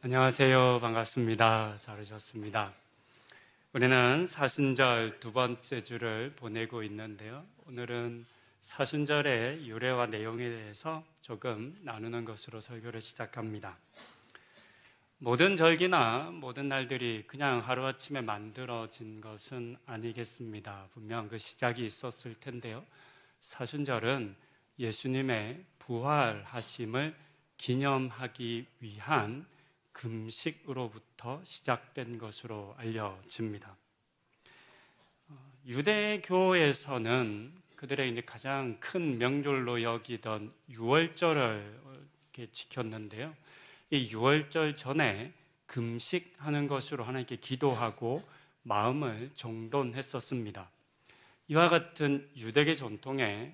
안녕하세요. 반갑습니다. 잘 오셨습니다. 우리는 사순절 두 번째 주를 보내고 있는데요. 오늘은 사순절의 유래와 내용에 대해서 조금 나누는 것으로 설교를 시작합니다. 모든 절기나 모든 날들이 그냥 하루아침에 만들어진 것은 아니겠습니다. 분명 그 시작이 있었을 텐데요. 사순절은 예수님의 부활하심을 기념하기 위한 금식으로부터 시작된 것으로 알려집니다. 유대교에서는 그들의 이제 가장 큰 명절로 여기던 유월절을 이렇게 지켰는데요. 이 유월절 전에 금식하는 것으로 하나님께 기도하고 마음을 정돈했었습니다. 이와 같은 유대교 전통에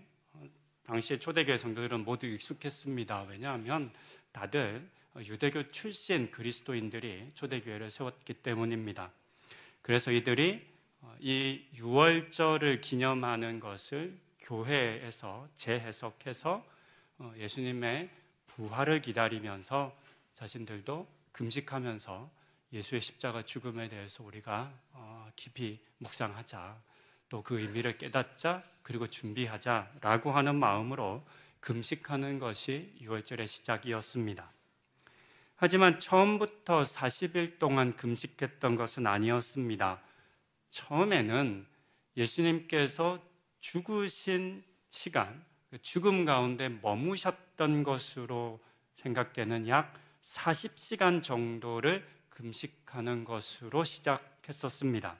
당시의 초대교회 성도들은 모두 익숙했습니다. 왜냐하면 다들 유대교 출신 그리스도인들이 초대교회를 세웠기 때문입니다. 그래서 이들이 이 유월절을 기념하는 것을 교회에서 재해석해서 예수님의 부활을 기다리면서 자신들도 금식하면서 예수의 십자가 죽음에 대해서 우리가 깊이 묵상하자, 또 그 의미를 깨닫자, 그리고 준비하자라고 하는 마음으로 금식하는 것이 유월절의 시작이었습니다. 하지만 처음부터 40일 동안 금식했던 것은 아니었습니다. 처음에는 예수님께서 죽으신 시간, 죽음 가운데 머무셨던 것으로 생각되는 약 40시간 정도를 금식하는 것으로 시작했었습니다.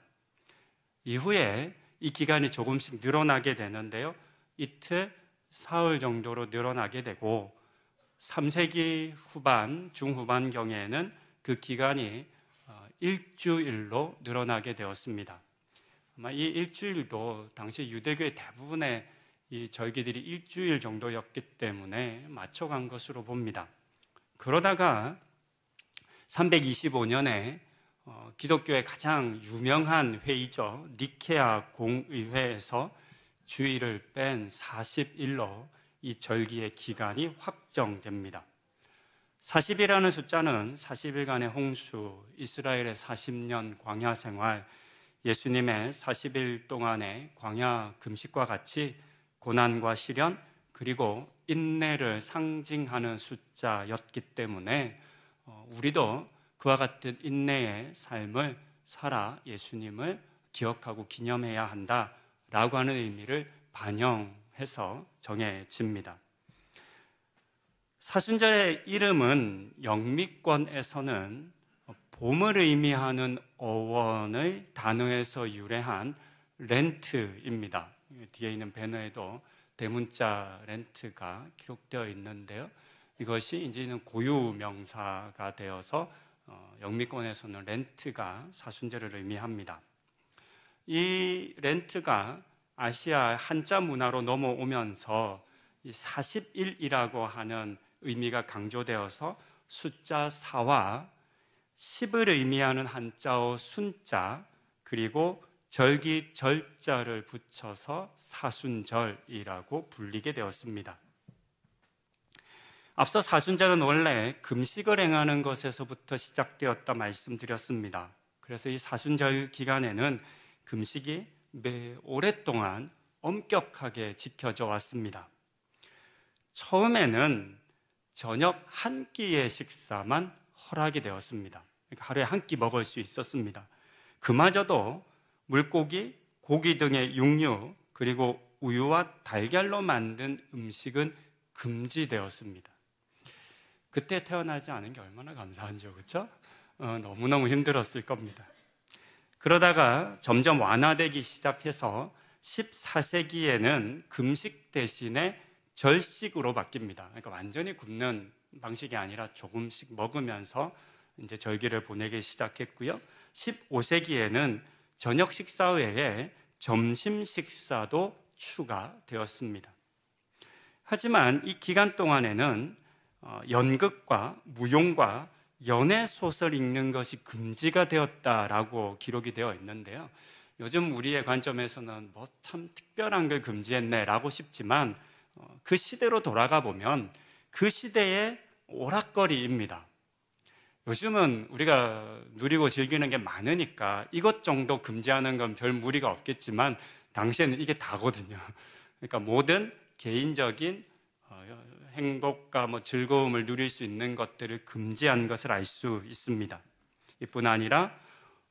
이후에 이 기간이 조금씩 늘어나게 되는데요. 이틀, 사흘 정도로 늘어나게 되고 3세기 후반, 중후반경에는 그 기간이 일주일로 늘어나게 되었습니다. 아마 이 일주일도 당시 유대교의 대부분의 이 절기들이 일주일 정도였기 때문에 맞춰간 것으로 봅니다. 그러다가 325년에 기독교의 가장 유명한 회의죠. 니케아 공의회에서 주일을 뺀 40일로 이 절기의 기간이 확정됩니다. 40이라는 숫자는 40일간의 홍수, 이스라엘의 40년 광야 생활, 예수님의 40일 동안의 광야 금식과 같이 고난과 시련 그리고 인내를 상징하는 숫자였기 때문에 우리도 그와 같은 인내의 삶을 살아 예수님을 기억하고 기념해야 한다라고 하는 의미를 반영해서 정해집니다. 사순절의 이름은 영미권에서는 봄을 의미하는 어원의 단어에서 유래한 렌트입니다. 뒤에 있는 배너에도 대문자 렌트가 기록되어 있는데요. 이것이 이제는 고유 명사가 되어서 영미권에서는 렌트가 사순절을 의미합니다. 이 렌트가 아시아 한자 문화로 넘어오면서 40일이라고 하는 의미가 강조되어서 숫자 4와 10을 의미하는 한자어 순자 그리고 절기 절자를 붙여서 사순절이라고 불리게 되었습니다. 앞서 사순절은 원래 금식을 행하는 것에서부터 시작되었다 말씀드렸습니다. 그래서 이 사순절 기간에는 금식이 매 오랫동안 엄격하게 지켜져 왔습니다. 처음에는 저녁 한 끼의 식사만 허락이 되었습니다. 그러니까 하루에 한 끼 먹을 수 있었습니다. 그마저도 물고기, 고기 등의 육류 그리고 우유와 달걀로 만든 음식은 금지되었습니다. 그때 태어나지 않은 게 얼마나 감사한지요, 그렇죠? 너무너무 힘들었을 겁니다. 그러다가 점점 완화되기 시작해서 14세기에는 금식 대신에 절식으로 바뀝니다. 그러니까 완전히 굶는 방식이 아니라 조금씩 먹으면서 이제 절기를 보내기 시작했고요. 15세기에는 저녁 식사 외에 점심 식사도 추가되었습니다. 하지만 이 기간 동안에는 연극과 무용과 연애 소설 읽는 것이 금지가 되었다라고 기록이 되어 있는데요. 요즘 우리의 관점에서는 뭐 참 특별한 걸 금지했네라고 싶지만 그 시대로 돌아가 보면 그 시대의 오락거리입니다. 요즘은 우리가 누리고 즐기는 게 많으니까 이것 정도 금지하는 건 별 무리가 없겠지만 당시에는 이게 다거든요. 그러니까 모든 개인적인 행복과 즐거움을 누릴 수 있는 것들을 금지한 것을 알 수 있습니다. 이뿐 아니라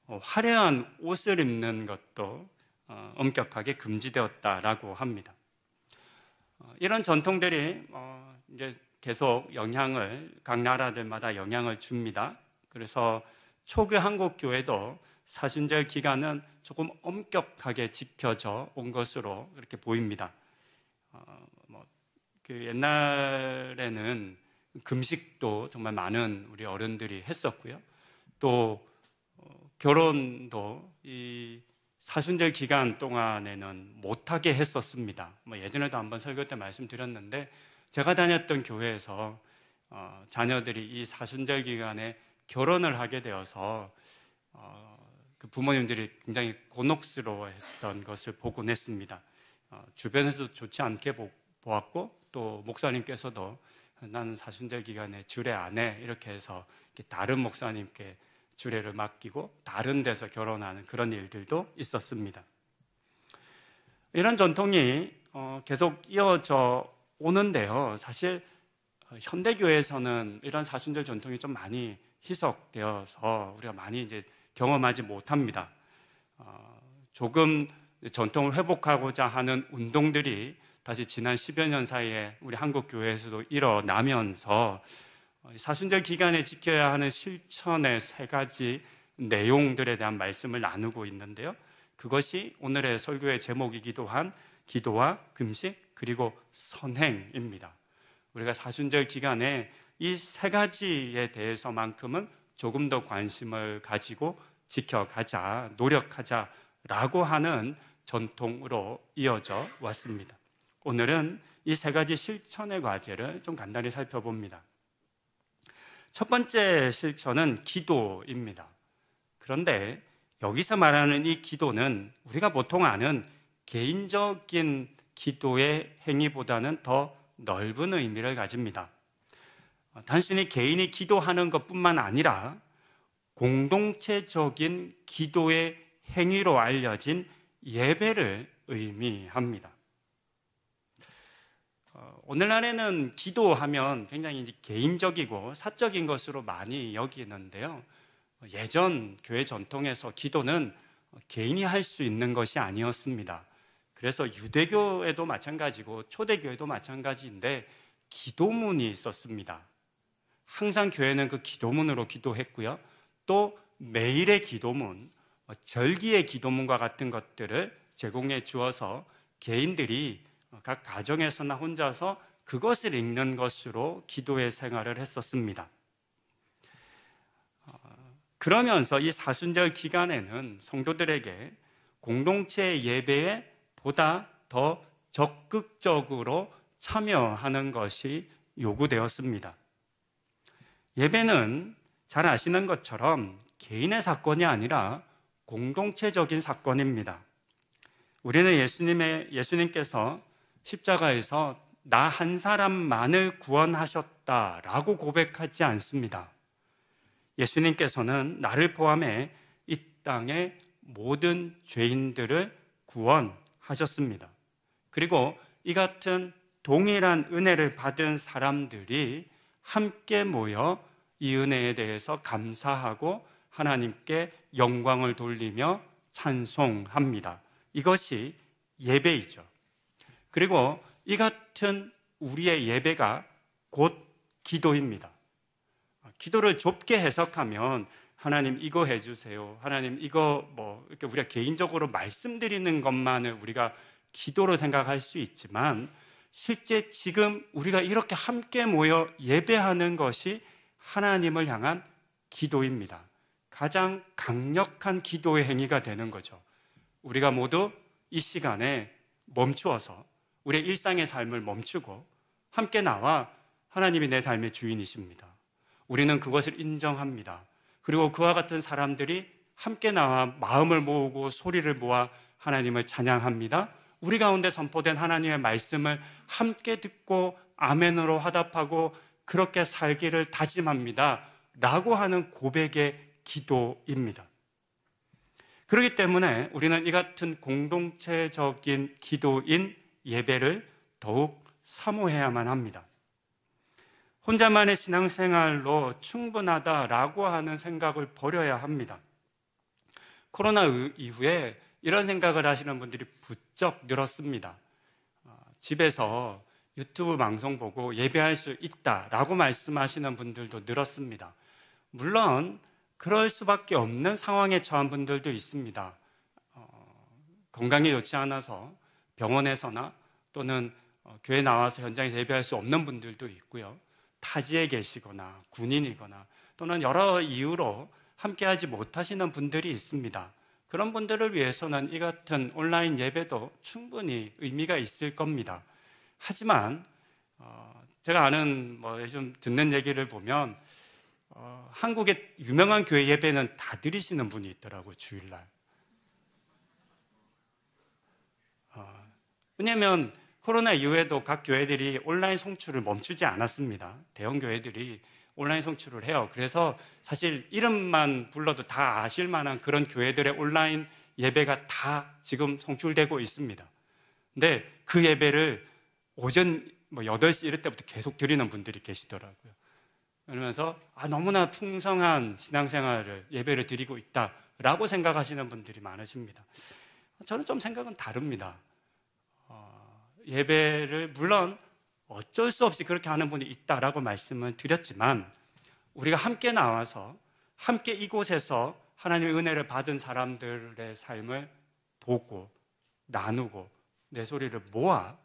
화려한 옷을 입는 것도 엄격하게 금지되었다라고 합니다. 이런 전통들이 이제 계속 각 나라들마다 영향을 줍니다. 그래서 초기 한국 교회도 사순절 기간은 조금 엄격하게 지켜져 온 것으로 그렇게 보입니다. 옛날에는 금식도 정말 많은 우리 어른들이 했었고요. 또 결혼도 이 사순절 기간 동안에는 못하게 했었습니다. 예전에도 한번 설교 때 말씀드렸는데 제가 다녔던 교회에서 자녀들이 이 사순절 기간에 결혼을 하게 되어서 그 부모님들이 굉장히 곤혹스러워했던 것을 보곤 했습니다. 주변에서 좋지 않게 보았고 또 목사님께서도 나는 사순절 기간에 주례 안 해 이렇게 해서 다른 목사님께 주례를 맡기고 다른 데서 결혼하는 그런 일들도 있었습니다. 이런 전통이 계속 이어져 오는데요. 사실 현대교회에서는 이런 사순절 전통이 좀 많이 희석되어서 우리가 많이 이제 경험하지 못합니다. 조금 전통을 회복하고자 하는 운동들이 다시 지난 10여 년 사이에 우리 한국 교회에서도 일어나면서 사순절 기간에 지켜야 하는 실천의 3가지 내용들에 대한 말씀을 나누고 있는데요. 그것이 오늘의 설교의 제목이기도 한 기도와 금식 그리고 선행입니다. 우리가 사순절 기간에 이 3가지에 대해서만큼은 조금 더 관심을 가지고 지켜가자, 노력하자라고 하는 전통으로 이어져 왔습니다. 오늘은 이 3가지 실천의 과제를 좀 간단히 살펴봅니다. 첫 번째 실천은 기도입니다. 그런데 여기서 말하는 이 기도는 우리가 보통 아는 개인적인 기도의 행위보다는 더 넓은 의미를 가집니다. 단순히 개인이 기도하는 것뿐만 아니라 공동체적인 기도의 행위로 알려진 예배를 의미합니다. 오늘날에는 기도하면 굉장히 개인적이고 사적인 것으로 많이 여기는데요. 예전 교회 전통에서 기도는 개인이 할 수 있는 것이 아니었습니다. 그래서 유대교에도 마찬가지고 초대교회도 마찬가지인데 기도문이 있었습니다. 항상 교회는 그 기도문으로 기도했고요. 또 매일의 기도문, 절기의 기도문과 같은 것들을 제공해 주어서 개인들이 각 가정에서나 혼자서 그것을 읽는 것으로 기도의 생활을 했었습니다. 그러면서 이 사순절 기간에는 성도들에게 공동체 예배에 보다 더 적극적으로 참여하는 것이 요구되었습니다. 예배는 잘 아시는 것처럼 개인의 사건이 아니라 공동체적인 사건입니다. 우리는 예수님께서 십자가에서 나 한 사람만을 구원하셨다라고 고백하지 않습니다. 예수님께서는 나를 포함해 이 땅의 모든 죄인들을 구원하셨습니다. 그리고 이 같은 동일한 은혜를 받은 사람들이 함께 모여 이 은혜에 대해서 감사하고 하나님께 영광을 돌리며 찬송합니다. 이것이 예배이죠. 그리고 이 같은 우리의 예배가 곧 기도입니다. 기도를 좁게 해석하면 하나님 이거 해주세요. 하나님 이거 이렇게 우리가 개인적으로 말씀드리는 것만을 우리가 기도로 생각할 수 있지만 실제 지금 우리가 이렇게 함께 모여 예배하는 것이 하나님을 향한 기도입니다. 가장 강력한 기도의 행위가 되는 거죠. 우리가 모두 이 시간에 멈추어서 우리의 일상의 삶을 멈추고 함께 나와 하나님이 내 삶의 주인이십니다. 우리는 그것을 인정합니다. 그리고 그와 같은 사람들이 함께 나와 마음을 모으고 소리를 모아 하나님을 찬양합니다. 우리 가운데 선포된 하나님의 말씀을 함께 듣고 아멘으로 화답하고 그렇게 살기를 다짐합니다 라고 하는 고백의 기도입니다. 그렇기 때문에 우리는 이 같은 공동체적인 기도인 예배를 더욱 사모해야만 합니다. 혼자만의 신앙생활로 충분하다라고 하는 생각을 버려야 합니다. 코로나 이후에 이런 생각을 하시는 분들이 부쩍 늘었습니다. 집에서 유튜브 방송 보고 예배할 수 있다라고 말씀하시는 분들도 늘었습니다. 물론 그럴 수밖에 없는 상황에 처한 분들도 있습니다. 건강이 좋지 않아서 병원에서나 또는 교회 나와서 현장에서 예배할 수 없는 분들도 있고요. 타지에 계시거나 군인이거나 또는 여러 이유로 함께하지 못하시는 분들이 있습니다. 그런 분들을 위해서는 이 같은 온라인 예배도 충분히 의미가 있을 겁니다. 하지만 제가 아는 요즘 듣는 얘기를 보면 한국의 유명한 교회 예배는 다 드리시는 분이 있더라고요. 주일날. 왜냐하면 코로나 이후에도 각 교회들이 온라인 송출을 멈추지 않았습니다. 대형 교회들이 온라인 송출을 해요. 그래서 사실 이름만 불러도 다 아실 만한 그런 교회들의 온라인 예배가 다 지금 송출되고 있습니다. 근데 그 예배를 오전 8시 이럴 때부터 계속 드리는 분들이 계시더라고요. 그러면서 너무나 풍성한 신앙생활을 예배를 드리고 있다라고 생각하시는 분들이 많으십니다. 저는 좀 생각은 다릅니다. 예배를 물론 어쩔 수 없이 그렇게 하는 분이 있다라고 말씀을 드렸지만 우리가 함께 나와서 함께 이곳에서 하나님의 은혜를 받은 사람들의 삶을 보고 나누고 내 소리를 모아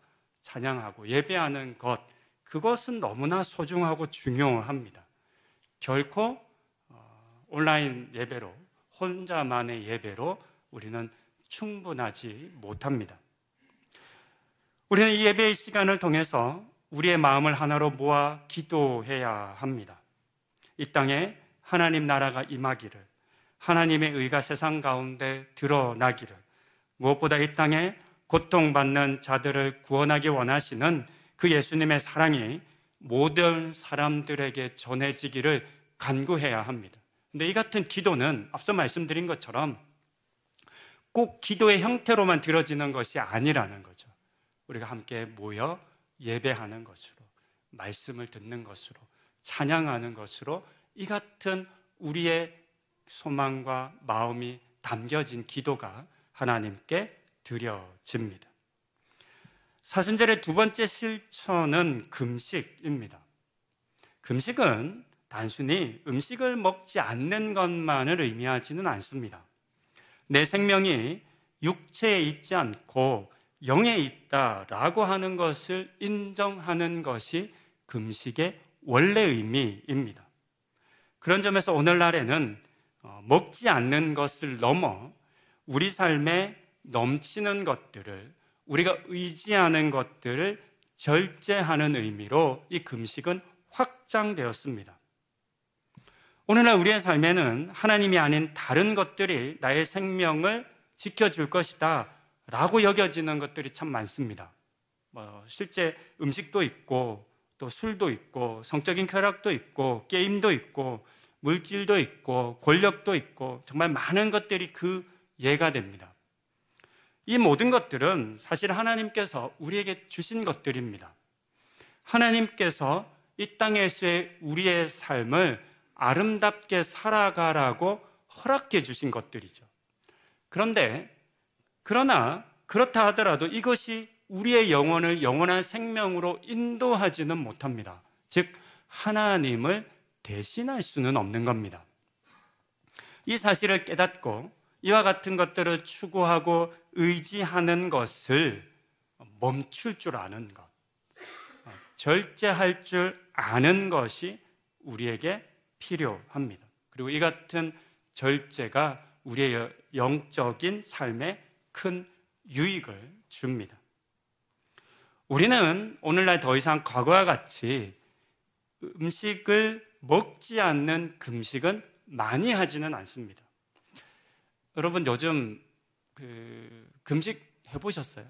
찬양하고 예배하는 것, 그것은 너무나 소중하고 중요합니다. 결코 온라인 예배로, 혼자만의 예배로 우리는 충분하지 못합니다. 우리는 이 예배의 시간을 통해서 우리의 마음을 하나로 모아 기도해야 합니다. 이 땅에 하나님 나라가 임하기를, 하나님의 의가 세상 가운데 드러나기를, 무엇보다 이 땅에 고통받는 자들을 구원하기 원하시는 그 예수님의 사랑이 모든 사람들에게 전해지기를 간구해야 합니다. 근데 이 같은 기도는 앞서 말씀드린 것처럼 꼭 기도의 형태로만 들어지는 것이 아니라는 거죠. 우리가 함께 모여 예배하는 것으로, 말씀을 듣는 것으로, 찬양하는 것으로 이 같은 우리의 소망과 마음이 담겨진 기도가 하나님께 드려집니다. 사순절의 두 번째 실천은 금식입니다. 금식은 단순히 음식을 먹지 않는 것만을 의미하지는 않습니다. 내 생명이 육체에 있지 않고 영에 있다라고 하는 것을 인정하는 것이 금식의 원래 의미입니다. 그런 점에서 오늘날에는 먹지 않는 것을 넘어 우리 삶에 넘치는 것들을, 우리가 의지하는 것들을 절제하는 의미로 이 금식은 확장되었습니다. 오늘날 우리의 삶에는 하나님이 아닌 다른 것들이 나의 생명을 지켜줄 것이다 라고 여겨지는 것들이 참 많습니다. 실제 음식도 있고 또 술도 있고 성적인 쾌락도 있고 게임도 있고 물질도 있고 권력도 있고 정말 많은 것들이 그 예가 됩니다. 이 모든 것들은 사실 하나님께서 우리에게 주신 것들입니다. 하나님께서 이 땅에서의 우리의 삶을 아름답게 살아가라고 허락해 주신 것들이죠. 그러나 그렇다 하더라도 이것이 우리의 영혼을 영원한 생명으로 인도하지는 못합니다. 즉 하나님을 대신할 수는 없는 겁니다. 이 사실을 깨닫고 이와 같은 것들을 추구하고 의지하는 것을 멈출 줄 아는 것, 절제할 줄 아는 것이 우리에게 필요합니다. 그리고 이 같은 절제가 우리의 영적인 삶에 큰 유익을 줍니다. 우리는 오늘날 더 이상 과거와 같이 음식을 먹지 않는 금식은 많이 하지는 않습니다. 여러분 요즘 금식 해보셨어요?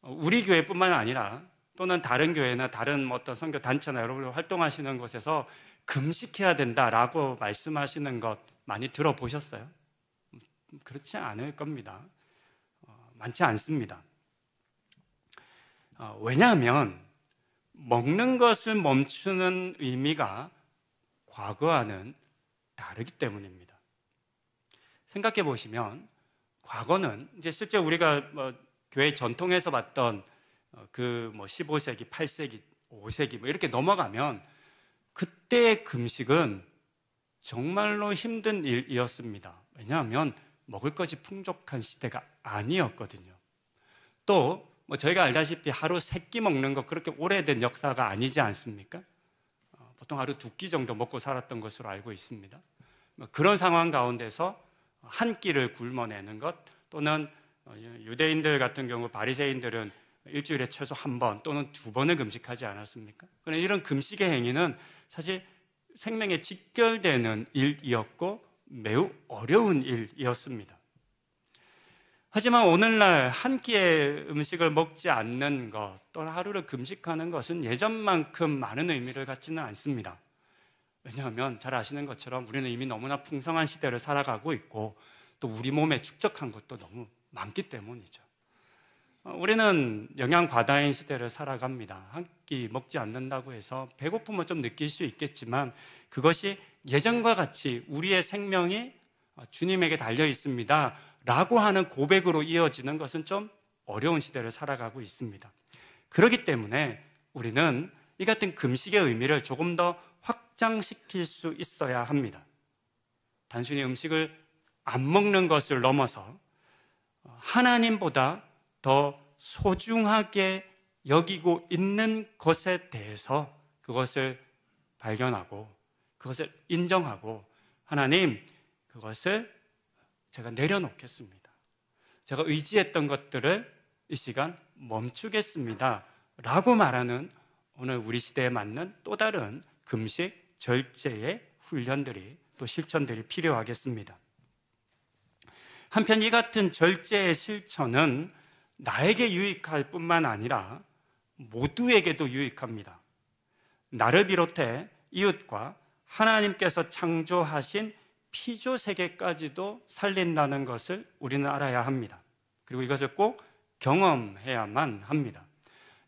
우리 교회뿐만 아니라 또는 다른 교회나 다른 어떤 선교 단체나 여러분이 활동하시는 곳에서 금식해야 된다라고 말씀하시는 것 많이 들어보셨어요? 그렇지 않을 겁니다. 많지 않습니다. 왜냐하면 먹는 것을 멈추는 의미가 과거와는 다르기 때문입니다. 생각해 보시면 과거는 이제 실제 우리가 교회 전통에서 봤던 15세기, 8세기, 5세기 이렇게 넘어가면 그때의 금식은 정말로 힘든 일이었습니다. 왜냐하면 먹을 것이 풍족한 시대가 아니었거든요. 또 저희가 알다시피 하루 3끼 먹는 거 그렇게 오래된 역사가 아니지 않습니까? 보통 하루 2끼 정도 먹고 살았던 것으로 알고 있습니다. 그런 상황 가운데서 한 끼를 굶어내는 것, 또는 유대인들 같은 경우 바리새인들은 일주일에 최소 1번 또는 2번을 금식하지 않았습니까? 그런데 이런 금식의 행위는 사실 생명에 직결되는 일이었고 매우 어려운 일이었습니다. 하지만 오늘날 한 끼의 음식을 먹지 않는 것 또는 하루를 금식하는 것은 예전만큼 많은 의미를 갖지는 않습니다. 왜냐하면 잘 아시는 것처럼 우리는 이미 너무나 풍성한 시대를 살아가고 있고 또 우리 몸에 축적한 것도 너무 많기 때문이죠. 우리는 영양 과다인 시대를 살아갑니다. 한 끼 먹지 않는다고 해서 배고픔은 좀 느낄 수 있겠지만 그것이 예전과 같이 우리의 생명이 주님에게 달려 있습니다 라고 하는 고백으로 이어지는 것은 좀 어려운 시대를 살아가고 있습니다. 그렇기 때문에 우리는 이 같은 금식의 의미를 조금 더 확장시킬 수 있어야 합니다. 단순히 음식을 안 먹는 것을 넘어서 하나님보다 더 소중하게 여기고 있는 것에 대해서 그것을 발견하고 그것을 인정하고 하나님, 그것을 제가 내려놓겠습니다. 제가 의지했던 것들을 이 시간 멈추겠습니다 라고 말하는 오늘 우리 시대에 맞는 또 다른 금식, 절제의 훈련들이 또 실천들이 필요하겠습니다. 한편 이 같은 절제의 실천은 나에게 유익할 뿐만 아니라 모두에게도 유익합니다. 나를 비롯해 이웃과 하나님께서 창조하신 피조 세계까지도 살린다는 것을 우리는 알아야 합니다. 그리고 이것을 꼭 경험해야만 합니다.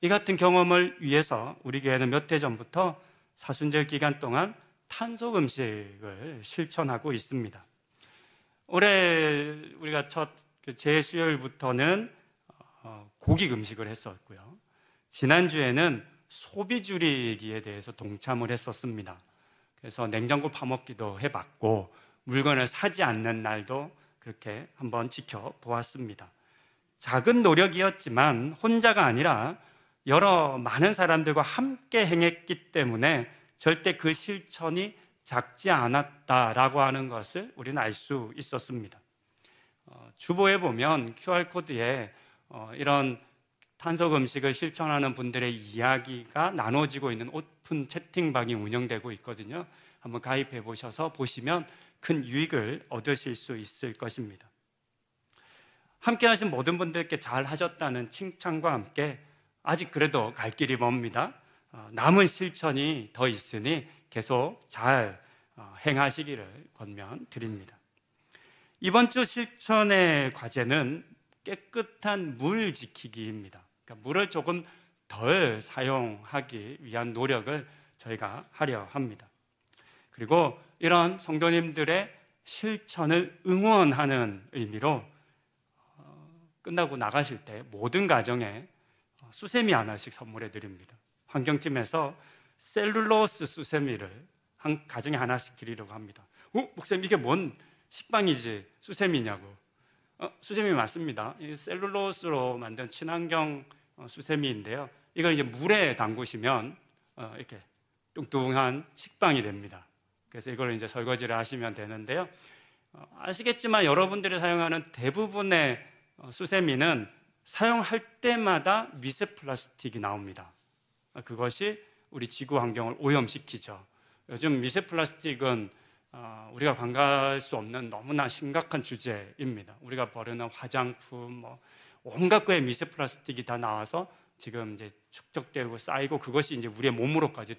이 같은 경험을 위해서 우리 교회는 몇 해 전부터 사순절 기간 동안 탄소 금식을 실천하고 있습니다. 올해 우리가 첫 제수요일부터는 고기 금식을 했었고요. 지난주에는 소비 줄이기에 대해서 동참을 했었습니다. 그래서 냉장고 파먹기도 해봤고 물건을 사지 않는 날도 그렇게 한번 지켜보았습니다. 작은 노력이었지만 혼자가 아니라 여러 많은 사람들과 함께 행했기 때문에 절대 그 실천이 작지 않았다라고 하는 것을 우리는 알 수 있었습니다. 주보에 보면 QR코드에 이런 탄소 금식을 실천하는 분들의 이야기가 나눠지고 있는 오픈 채팅방이 운영되고 있거든요. 한번 가입해 보셔서 보시면 큰 유익을 얻으실 수 있을 것입니다. 함께 하신 모든 분들께 잘 하셨다는 칭찬과 함께 아직 그래도 갈 길이 멉니다. 남은 실천이 더 있으니 계속 잘 행하시기를 권면드립니다. 이번 주 실천의 과제는 깨끗한 물 지키기입니다. 그러니까 물을 조금 덜 사용하기 위한 노력을 저희가 하려 합니다. 그리고 이런 성도님들의 실천을 응원하는 의미로 끝나고 나가실 때 모든 가정에 수세미 하나씩 선물해 드립니다. 환경팀에서 셀룰로스 수세미를 한 가정에 하나씩 드리려고 합니다. 목사님, 이게 뭔 식빵이지 수세미냐고. 수세미 맞습니다. 셀룰로스로 만든 친환경 수세미인데요. 이걸 이제 물에 담그시면 이렇게 뚱뚱한 식빵이 됩니다. 그래서 이걸 이제 설거지를 하시면 되는데요. 아시겠지만 여러분들이 사용하는 대부분의 수세미는 사용할 때마다 미세 플라스틱이 나옵니다. 그것이 우리 지구 환경을 오염시키죠. 요즘 미세 플라스틱은 우리가 간과할 수 없는 너무나 심각한 주제입니다. 우리가 버리는 화장품, 온갖 거에 미세 플라스틱이 다 나와서 지금 이제 축적되고 쌓이고 그것이 이제 우리의 몸으로까지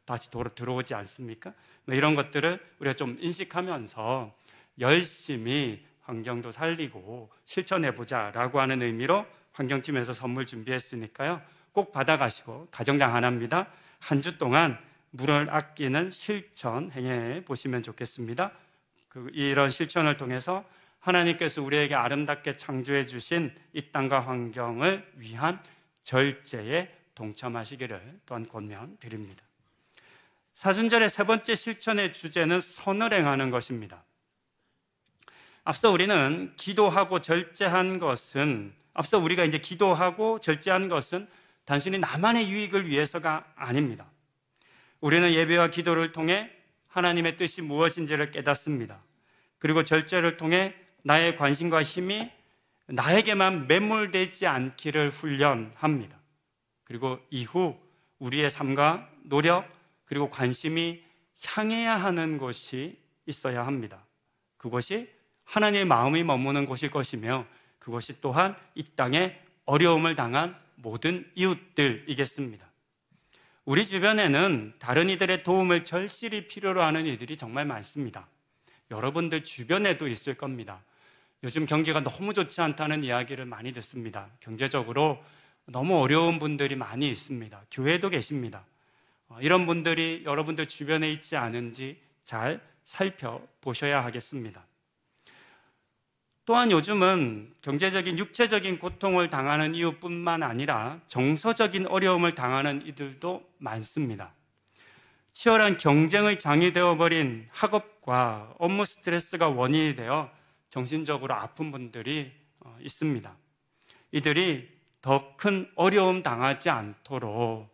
다시 들어오지 않습니까? 이런 것들을 우리가 좀 인식하면서 열심히 환경도 살리고 실천해보자라고 하는 의미로 환경팀에서 선물 준비했으니까요. 꼭 받아가시고 가정당 하나입니다. 한 주 동안 물을 아끼는 실천 행해 보시면 좋겠습니다. 이런 실천을 통해서 하나님께서 우리에게 아름답게 창조해 주신 이 땅과 환경을 위한 절제에 동참하시기를 또한 권면드립니다. 사순절의 세 번째 실천의 주제는 선을 행하는 것입니다. 앞서 우리가 이제 기도하고 절제한 것은 단순히 나만의 유익을 위해서가 아닙니다. 우리는 예배와 기도를 통해 하나님의 뜻이 무엇인지를 깨닫습니다. 그리고 절제를 통해 나의 관심과 힘이 나에게만 매몰되지 않기를 훈련합니다. 그리고 이후 우리의 삶과 노력 그리고 관심이 향해야 하는 곳이 있어야 합니다. 그것이 하나님의 마음이 머무는 곳일 것이며 그것이 또한 이 땅에 어려움을 당한 모든 이웃들이겠습니다. 우리 주변에는 다른 이들의 도움을 절실히 필요로 하는 이들이 정말 많습니다. 여러분들 주변에도 있을 겁니다. 요즘 경기가 너무 좋지 않다는 이야기를 많이 듣습니다. 경제적으로 너무 어려운 분들이 많이 있습니다. 교회도 계십니다. 이런 분들이 여러분들 주변에 있지 않은지 잘 살펴보셔야 하겠습니다. 또한 요즘은 경제적인 육체적인 고통을 당하는 이웃뿐만 아니라 정서적인 어려움을 당하는 이들도 많습니다. 치열한 경쟁의 장이 되어버린 학업과 업무 스트레스가 원인이 되어 정신적으로 아픈 분들이 있습니다. 이들이 더 큰 어려움 당하지 않도록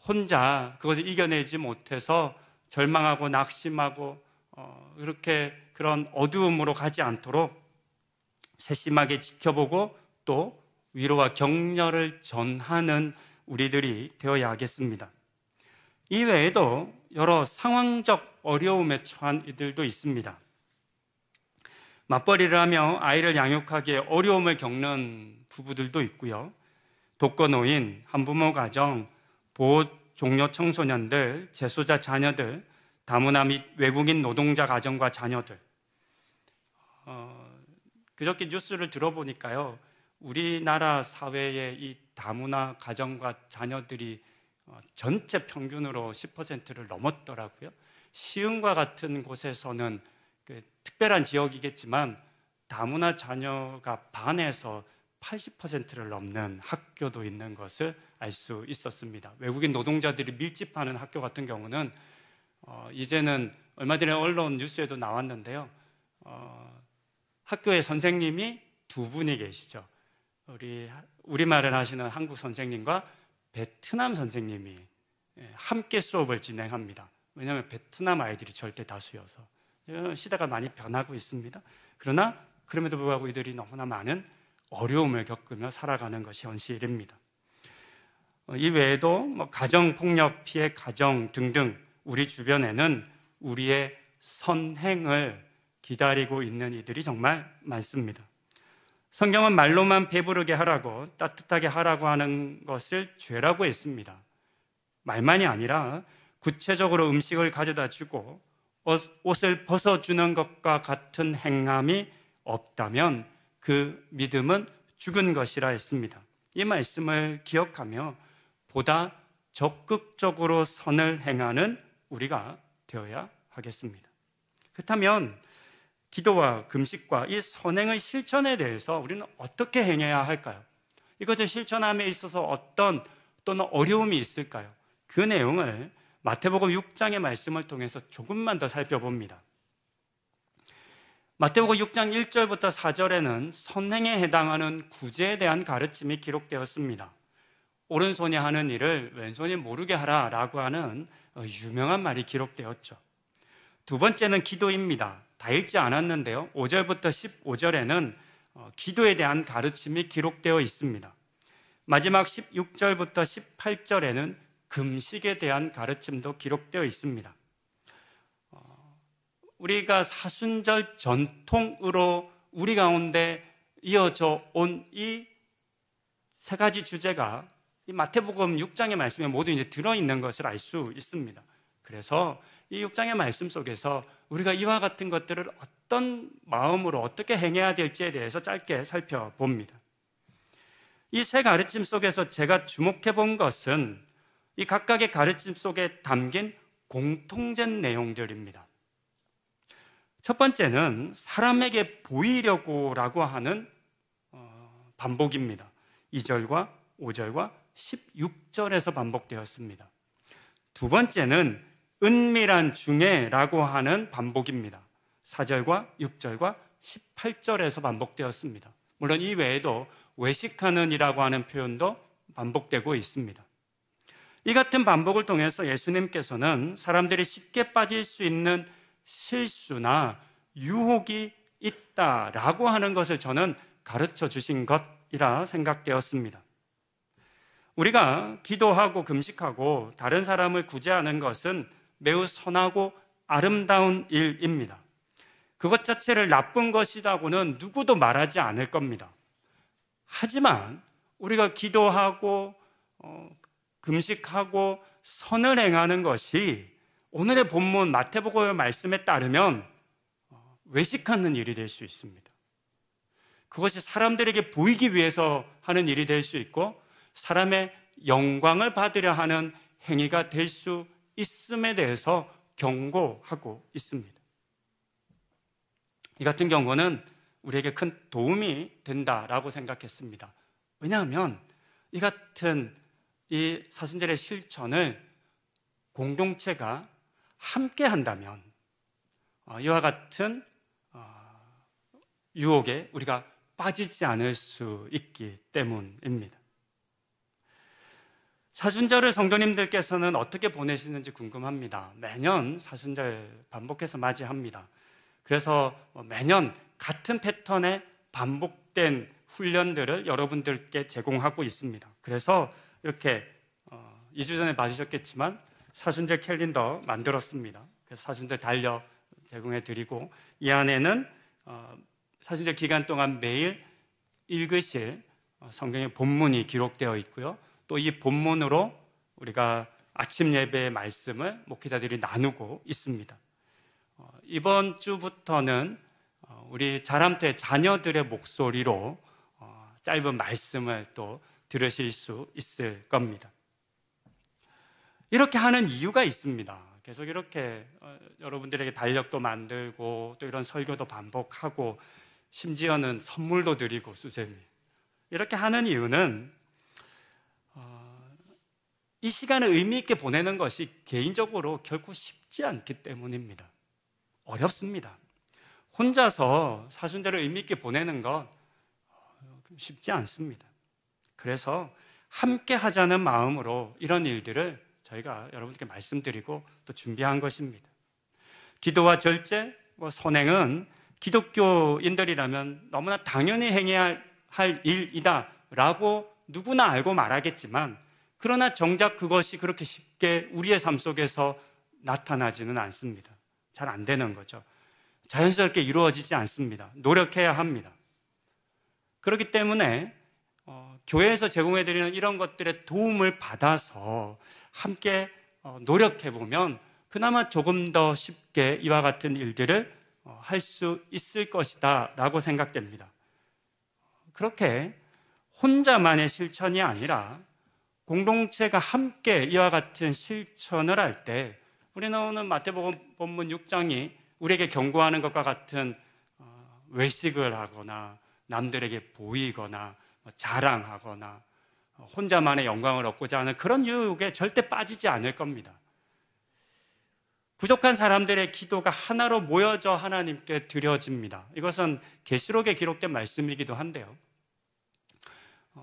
혼자 그것을 이겨내지 못해서 절망하고 낙심하고 이렇게 그런 어두움으로 가지 않도록 세심하게 지켜보고 또 위로와 격려를 전하는 우리들이 되어야 하겠습니다. 이외에도 여러 상황적 어려움에 처한 이들도 있습니다. 맞벌이를 하며 아이를 양육하기에 어려움을 겪는 부부들도 있고요. 독거노인, 한부모 가정, 보호 종료 청소년들, 재소자 자녀들, 다문화 및 외국인 노동자 가정과 자녀들. 그저께 뉴스를 들어보니까요, 우리나라 사회의 이 다문화 가정과 자녀들이 전체 평균으로 10%를 넘었더라고요. 시흥과 같은 곳에서는 특별한 지역이겠지만 다문화 자녀가 반에서 80%를 넘는 학교도 있는 것을 알 수 있었습니다. 외국인 노동자들이 밀집하는 학교 같은 경우는 이제는 얼마 전에 언론 뉴스에도 나왔는데요. 학교에 선생님이 두 분이 계시죠. 우리말을 하시는 한국 선생님과 베트남 선생님이 함께 수업을 진행합니다. 왜냐하면 베트남 아이들이 절대 다수여서. 시대가 많이 변하고 있습니다. 그러나 그럼에도 불구하고 이들이 너무나 많은 어려움을 겪으며 살아가는 것이 현실입니다. 이외에도 가정폭력 피해 가정 등등 우리 주변에는 우리의 선행을 기다리고 있는 이들이 정말 많습니다. 성경은 말로만 배부르게 하라고 따뜻하게 하라고 하는 것을 죄라고 했습니다. 말만이 아니라 구체적으로 음식을 가져다 주고 옷을 벗어주는 것과 같은 행함이 없다면 그 믿음은 죽은 것이라 했습니다. 이 말씀을 기억하며 보다 적극적으로 선을 행하는 우리가 되어야 하겠습니다. 그렇다면 기도와 금식과 이 선행의 실천에 대해서 우리는 어떻게 행해야 할까요? 이것을 실천함에 있어서 어떤 또는 어려움이 있을까요? 그 내용을 마태복음 6장의 말씀을 통해서 조금만 더 살펴봅니다. 마태복음 6장 1절부터 4절에는 선행에 해당하는 구제에 대한 가르침이 기록되었습니다. 오른손이 하는 일을 왼손이 모르게 하라라고 하는 유명한 말이 기록되었죠. 두 번째는 기도입니다. 다 읽지 않았는데요. 5절부터 15절에는 기도에 대한 가르침이 기록되어 있습니다. 마지막 16절부터 18절에는 금식에 대한 가르침도 기록되어 있습니다. 우리가 사순절 전통으로 우리 가운데 이어져 온 이 세 가지 주제가 이 마태복음 6장의 말씀에 모두 이제 들어있는 것을 알 수 있습니다. 그래서 이 6장의 말씀 속에서 우리가 이와 같은 것들을 어떤 마음으로 어떻게 행해야 될지에 대해서 짧게 살펴봅니다. 이 세 가르침 속에서 제가 주목해 본 것은 이 각각의 가르침 속에 담긴 공통된 내용들입니다. 첫 번째는 사람에게 보이려고라고 하는 반복입니다. 2절과 5절과 16절에서 반복되었습니다. 두 번째는 은밀한 중에라고 하는 반복입니다. 4절과 6절과 18절에서 반복되었습니다. 물론 이 외에도 외식하는 이라고 하는 표현도 반복되고 있습니다. 이 같은 반복을 통해서 예수님께서는 사람들이 쉽게 빠질 수 있는 실수나 유혹이 있다라고 하는 것을 저는 가르쳐 주신 것이라 생각되었습니다. 우리가 기도하고 금식하고 다른 사람을 구제하는 것은 매우 선하고 아름다운 일입니다. 그것 자체를 나쁜 것이라고는 누구도 말하지 않을 겁니다. 하지만 우리가 기도하고 금식하고 선을 행하는 것이 오늘의 본문 마태복음의 말씀에 따르면 외식하는 일이 될 수 있습니다. 그것이 사람들에게 보이기 위해서 하는 일이 될 수 있고 사람의 영광을 받으려 하는 행위가 될 수 있음에 대해서 경고하고 있습니다. 이 같은 경고는 우리에게 큰 도움이 된다라고 생각했습니다. 왜냐하면 이 같은 이 사순절의 실천을 공동체가 함께 한다면 이와 같은 유혹에 우리가 빠지지 않을 수 있기 때문입니다. 사순절을 성도님들께서는 어떻게 보내시는지 궁금합니다. 매년 사순절 반복해서 맞이합니다. 그래서 매년 같은 패턴의 반복된 훈련들을 여러분들께 제공하고 있습니다. 그래서 이렇게 2주 전에 받으셨겠지만 사순절 캘린더 만들었습니다. 그래서 사순절 달력 제공해 드리고 이 안에는 사순절 기간 동안 매일 읽으실 성경의 본문이 기록되어 있고요. 또 이 본문으로 우리가 아침 예배의 말씀을 목회자들이 나누고 있습니다. 이번 주부터는 우리 자람투의 자녀들의 목소리로 짧은 말씀을 또 들으실 수 있을 겁니다. 이렇게 하는 이유가 있습니다. 계속 이렇게 여러분들에게 달력도 만들고 또 이런 설교도 반복하고 심지어는 선물도 드리고 수세미 이렇게 하는 이유는 이 시간을 의미 있게 보내는 것이 개인적으로 결코 쉽지 않기 때문입니다. 어렵습니다. 혼자서 사순절을 의미 있게 보내는 것 쉽지 않습니다. 그래서 함께 하자는 마음으로 이런 일들을 저희가 여러분께 말씀드리고 또 준비한 것입니다. 기도와 절제, 선행은 기독교인들이라면 너무나 당연히 행해야 할 일이다 라고 누구나 알고 말하겠지만 그러나 정작 그것이 그렇게 쉽게 우리의 삶 속에서 나타나지는 않습니다. 잘 안 되는 거죠. 자연스럽게 이루어지지 않습니다. 노력해야 합니다. 그렇기 때문에 교회에서 제공해드리는 이런 것들의 도움을 받아서 함께 노력해보면 그나마 조금 더 쉽게 이와 같은 일들을 할 수 있을 것이다 라고 생각됩니다. 그렇게 혼자만의 실천이 아니라 공동체가 함께 이와 같은 실천을 할 때 우리는 오늘 마태복음 본문 6장이 우리에게 경고하는 것과 같은 외식을 하거나 남들에게 보이거나 자랑하거나 혼자만의 영광을 얻고자 하는 그런 유혹에 절대 빠지지 않을 겁니다. 부족한 사람들의 기도가 하나로 모여져 하나님께 드려집니다. 이것은 계시록에 기록된 말씀이기도 한데요.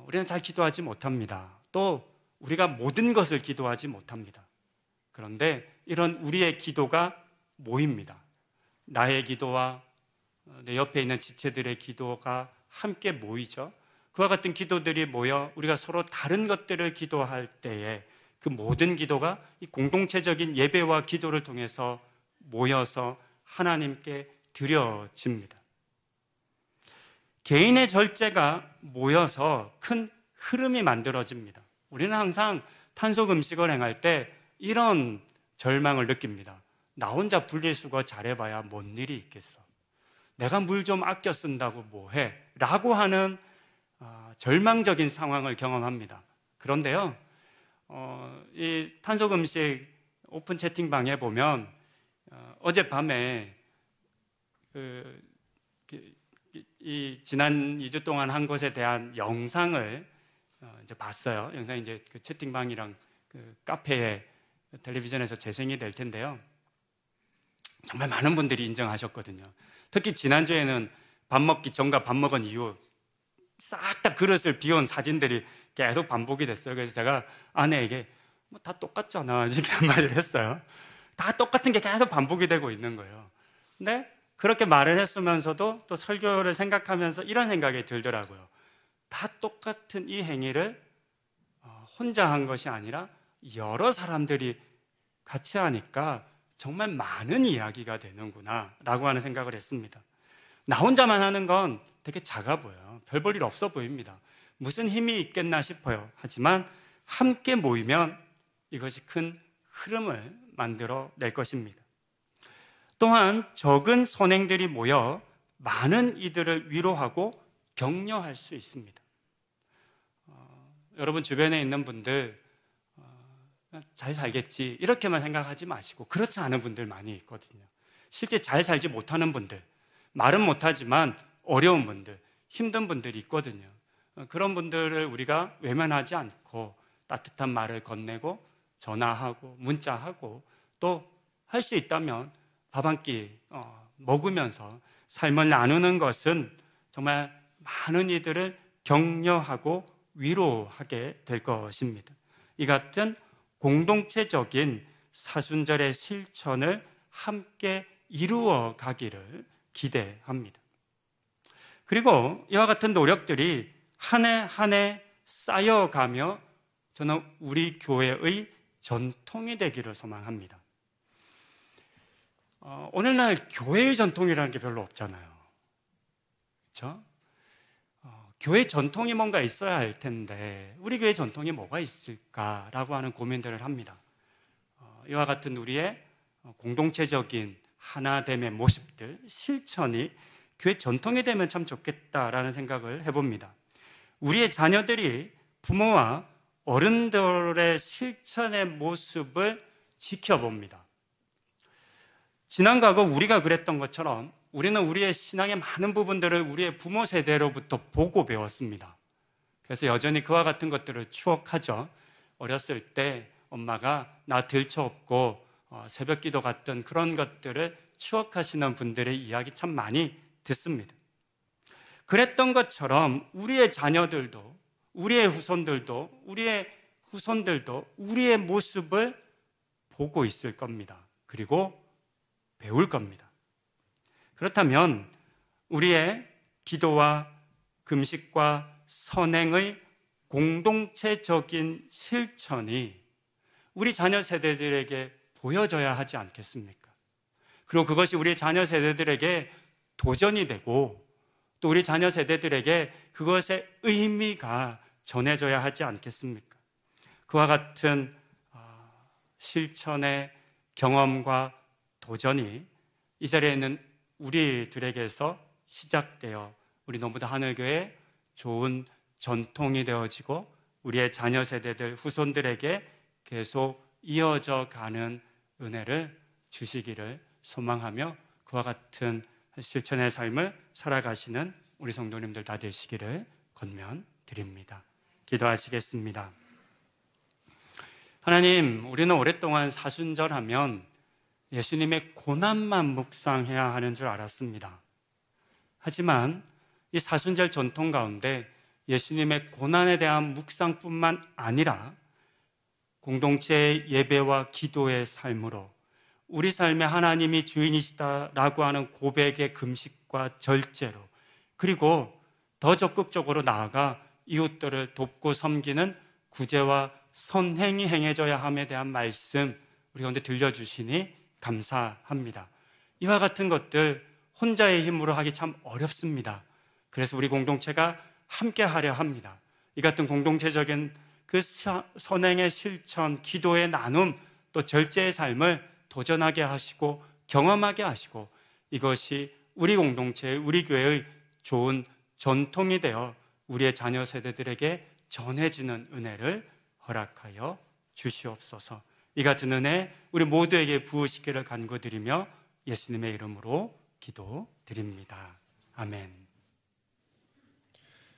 우리는 잘 기도하지 못합니다. 또 우리가 모든 것을 기도하지 못합니다. 그런데 이런 우리의 기도가 모입니다. 나의 기도와 내 옆에 있는 지체들의 기도가 함께 모이죠. 그와 같은 기도들이 모여 우리가 서로 다른 것들을 기도할 때에 그 모든 기도가 이 공동체적인 예배와 기도를 통해서 모여서 하나님께 드려집니다. 개인의 절제가 모여서 큰 흐름이 만들어집니다. 우리는 항상 탄속 음식을 행할 때 이런 절망을 느낍니다. 나 혼자 분리수거 잘해봐야 뭔 일이 있겠어. 내가 물 좀 아껴 쓴다고 뭐해? 라고 하는 절망적인 상황을 경험합니다. 그런데요, 이 탄속 음식 오픈 채팅방에 보면 어젯밤에 이 지난 2주 동안 한 것에 대한 영상을 이제 봤어요. 영상이 이제 그 채팅방이랑 그 카페에 텔레비전에서 재생이 될 텐데요. 정말 많은 분들이 인정하셨거든요. 특히 지난주에는 밥 먹기 전과 밥 먹은 이후 싹 다 그릇을 비운 사진들이 계속 반복이 됐어요. 그래서 제가 아내에게 뭐 다 똑같잖아 이렇게 한마디를 했어요. 다 똑같은 게 계속 반복이 되고 있는 거예요. 근데 그렇게 말을 했으면서도 또 설교를 생각하면서 이런 생각이 들더라고요. 다 똑같은 이 행위를 혼자 한 것이 아니라 여러 사람들이 같이 하니까 정말 많은 이야기가 되는구나 라고 하는 생각을 했습니다. 나 혼자만 하는 건 되게 작아 보여요. 별 볼 일 없어 보입니다. 무슨 힘이 있겠나 싶어요. 하지만 함께 모이면 이것이 큰 흐름을 만들어 낼 것입니다. 또한 적은 선행들이 모여 많은 이들을 위로하고 격려할 수 있습니다. 여러분 주변에 있는 분들 잘 살겠지 이렇게만 생각하지 마시고 그렇지 않은 분들 많이 있거든요. 실제 잘 살지 못하는 분들, 말은 못하지만 어려운 분들, 힘든 분들이 있거든요. 그런 분들을 우리가 외면하지 않고 따뜻한 말을 건네고 전화하고 문자하고 또 할 수 있다면 밥 한 끼 먹으면서 삶을 나누는 것은 정말 많은 이들을 격려하고 위로하게 될 것입니다. 이 같은 공동체적인 사순절의 실천을 함께 이루어 가기를 기대합니다. 그리고 이와 같은 노력들이 한 해 한 해 쌓여가며 저는 우리 교회의 전통이 되기를 소망합니다. 오늘날 교회의 전통이라는 게 별로 없잖아요. 그렇죠? 교회 전통이 뭔가 있어야 할 텐데 우리 교회 전통이 뭐가 있을까라고 하는 고민들을 합니다. 이와 같은 우리의 공동체적인 하나됨의 모습들, 실천이 교회 전통이 되면 참 좋겠다라는 생각을 해봅니다. 우리의 자녀들이 부모와 어른들의 실천의 모습을 지켜봅니다. 지난 과거 우리가 그랬던 것처럼 우리는 우리의 신앙의 많은 부분들을 우리의 부모 세대로부터 보고 배웠습니다. 그래서 여전히 그와 같은 것들을 추억하죠. 어렸을 때 엄마가 나 들쳐업고 새벽 기도 갔던 그런 것들을 추억하시는 분들의 이야기 참 많이 듣습니다. 그랬던 것처럼 우리의 자녀들도 우리의 후손들도 우리의 모습을 보고 있을 겁니다. 그리고 배울 겁니다. 그렇다면 우리의 기도와 금식과 선행의 공동체적인 실천이 우리 자녀 세대들에게 보여져야 하지 않겠습니까? 그리고 그것이 우리 자녀 세대들에게 도전이 되고 또 우리 자녀 세대들에게 그것의 의미가 전해져야 하지 않겠습니까? 그와 같은 실천의 경험과 도전이 이 자리에 있는 우리들에게서 시작되어 우리 노무다 하늘교회 좋은 전통이 되어지고 우리의 자녀 세대들 후손들에게 계속 이어져 가는 은혜를 주시기를 소망하며 그와 같은 실천의 삶을 살아가시는 우리 성도님들 다 되시기를 권면드립니다. 기도하시겠습니다. 하나님, 우리는 오랫동안 사순절하면 예수님의 고난만 묵상해야 하는 줄 알았습니다. 하지만 이 사순절 전통 가운데 예수님의 고난에 대한 묵상뿐만 아니라 공동체의 예배와 기도의 삶으로 우리 삶에 하나님이 주인이시다라고 하는 고백의 금식과 절제로 그리고 더 적극적으로 나아가 이웃들을 돕고 섬기는 구제와 선행이 행해져야 함에 대한 말씀 우리 가운데 들려주시니 감사합니다. 이와 같은 것들 혼자의 힘으로 하기 참 어렵습니다. 그래서 우리 공동체가 함께 하려 합니다. 이 같은 공동체적인 그 선행의 실천, 기도의 나눔, 또 절제의 삶을 도전하게 하시고 경험하게 하시고 이것이 우리 공동체의, 우리 교회의 좋은 전통이 되어 우리의 자녀 세대들에게 전해지는 은혜를 허락하여 주시옵소서. 이 같은 은혜 우리 모두에게 부으시기를 간구드리며 예수님의 이름으로 기도드립니다. 아멘.